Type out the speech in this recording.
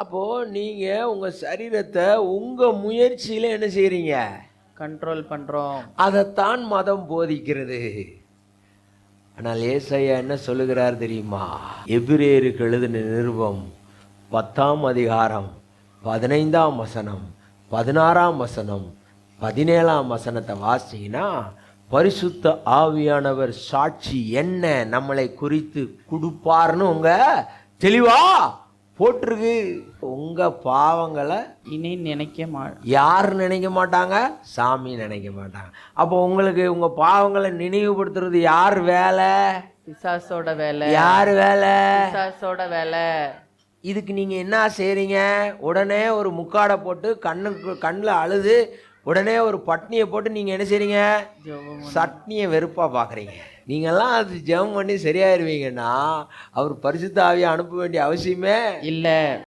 அப்போது நீங்கள் உங்கள் சரீரத்தை உங்கள் முயற்சியில் என்ன செய்கிறீங்க? கண்ட்ரோல் பண்றோம். அதைத்தான் மதம் போதிக்கிறது. ஆனால் ஏசாயா என்ன சொல்லுகிறார் தெரியுமா? எபிரேயருக்கு எழுதின நிருபம் 10ஆம் அதிகாரம் 15ஆம் வசனம் 16ஆம் வசனம் 17ஆம் வசனத்தை வாசிங்கன்னா, பரிசுத்த ஆவியானவர் சாட்சி என்ன நம்மளை குறித்து கொடுப்பார்னு உங்க தெளிவா போட்டிருக்கு. உங்க பாவங்களை இனி நினைக்க யார் நினைக்க மாட்டாங்க? சாமி நினைக்க மாட்டாங்க. அப்போ உங்களுக்கு உங்க பாவங்களை நினைவுபடுத்துறது யார் வேலை? பிசாசோட வேலை. யார் வேலை? பிசாசோட வேலை. இதுக்கு நீங்க என்ன செய்றீங்க? உடனே ஒரு முக்காடை போட்டு கண்ணில் அழுது உடனே ஒரு பட்னியை போட்டு நீங்க என்ன செய்றீங்க? சட்னியை வெறுப்பா பார்க்குறீங்க. நீங்கள்லாம் அது ஜெபம் பண்ணி சரியாயிருவீங்கன்னா அவர் பரிசுத்த ஆவியை அனுப்ப வேண்டிய அவசியமே இல்லை.